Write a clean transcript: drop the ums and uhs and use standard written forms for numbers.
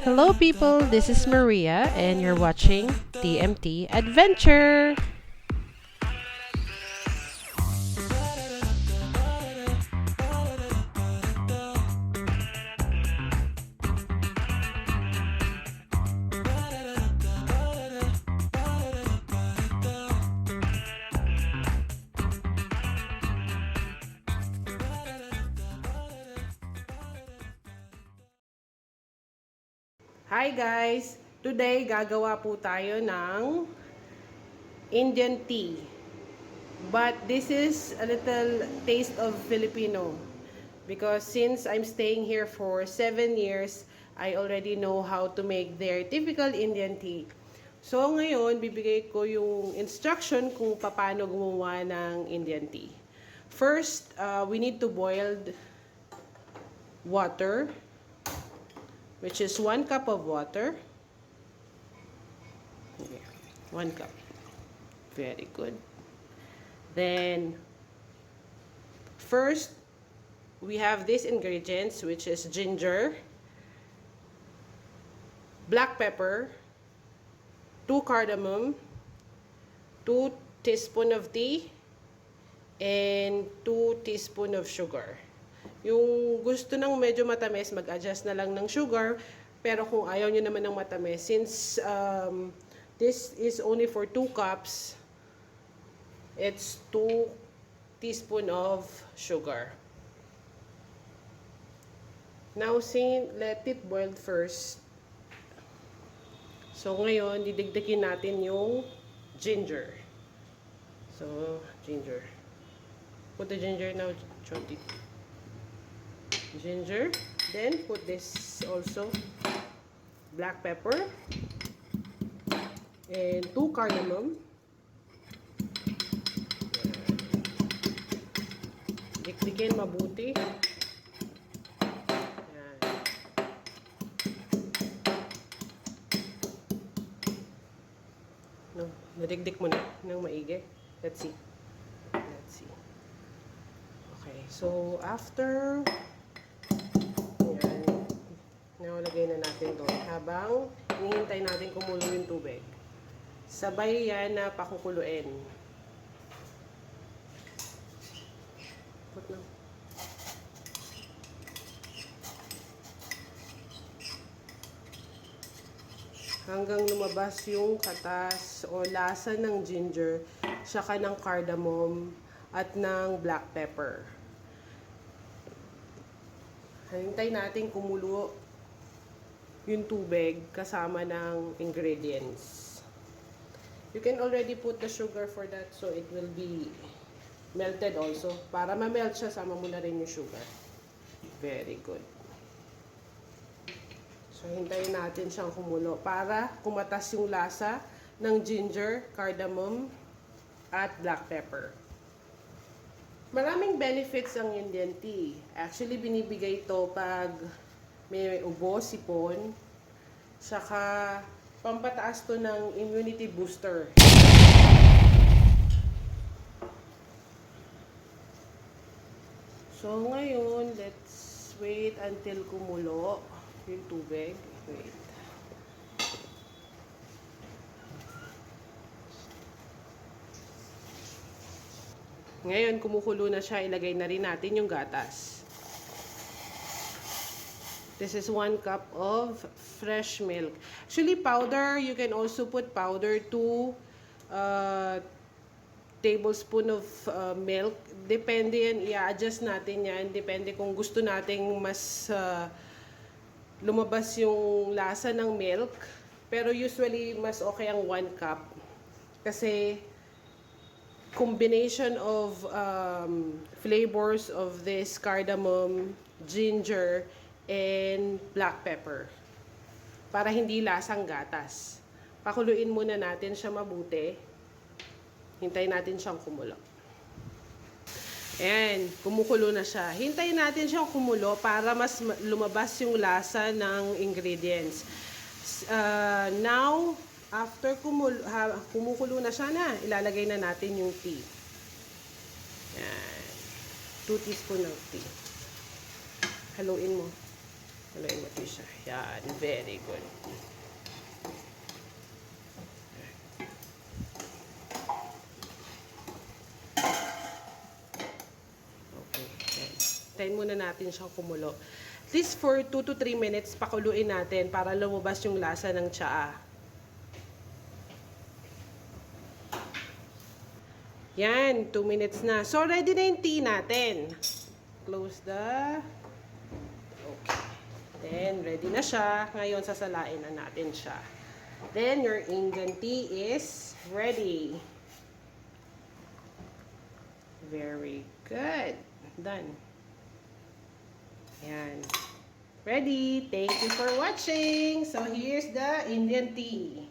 Hello, people. This is Maria, and you're watching TMT Adventure. Hi, guys. Today, gagawa po tayo ng Indian tea. But this is a little taste of Filipino. Because since I'm staying here for 7 years, I already know how to make their typical Indian tea. So ngayon, bibigay ko yung instruction kung paano gumawa ng Indian tea. First, we need to boil water, which is 1 cup of water. Okay, 1 cup. Very good. Then, first, we have these ingredients, which is ginger, black pepper, 2 cardamom, 2 teaspoon of tea, and 2 teaspoon of sugar. Yung gusto ng medyo matamis, mag-adjust na lang ng sugar. Pero kung ayaw nyo naman ng matamis, since this is only for 2 cups, it's 2 teaspoon of sugar. Now, let it boil first. So, ngayon, didagdakin natin yung ginger. So, ginger. Put the ginger now, Choti. Ginger. Then, put this also. Black pepper. And 2 cardamom. Dikdikin mabuti. Yan. No, nadigdik mo na ng maigi. Let's see. Let's see. Okay, so after yan, nalagay na natin doon habang hinihintay natin kumulo yung tubig. Sabay yan na pakukuluin. Put na. Hanggang lumabas yung katas o lasa ng ginger, saka ng cardamom at ng black pepper. Hintay natin kumulo yung tubig kasama ng ingredients. You can already put the sugar for that so it will be melted also. Para ma-melt siya, sama mo na rin yung sugar. Very good. So, hintayin natin siyang kumulo para kumatas yung lasa ng ginger, cardamom, at black pepper. Maraming benefits ang Indian tea. Actually, binibigay ito pag may ubo, sipon, saka pampataas to ng immunity booster. So, ngayon, let's wait until kumulo yung tubig. Wait. Ngayon, kumukulo na siya. Ilagay na rin natin yung gatas. This is 1 cup of fresh milk. Actually, powder, you can also put powder 2 tablespoon of milk. Depende yan, i-adjust natin yan. Depende kung gusto nating mas lumabas yung lasa ng milk. Pero usually, mas okay ang 1 cup. Kasi, combination of flavors of this cardamom, ginger, and black pepper. Para hindi lasang gatas. Pakuluin muna natin siya mabuti. Hintayin natin siyang kumulo. Ayan, kumukulo na siya. Hintayin natin siyang kumulo para mas lumabas yung lasa ng ingredients. Now, after kumukulo na siya ilalagay na natin yung tea. Ayan. 2 teaspoon of tea. Haluin mo. Haluin mo ito siya. Yan, very good. Okay. Tayin muna natin siyang kumulo. At least for 2 to 3 minutes, pakuluin natin para lumabas yung lasa ng tsaa. Yan, 2 minutes na. So, ready na yung tea natin. Close the... Okay. Then, ready na siya. Ngayon, sasalain na natin siya. Then, your Indian tea is ready. Very good. Done. Yan. Ready. Thank you for watching. So, here's the Indian tea.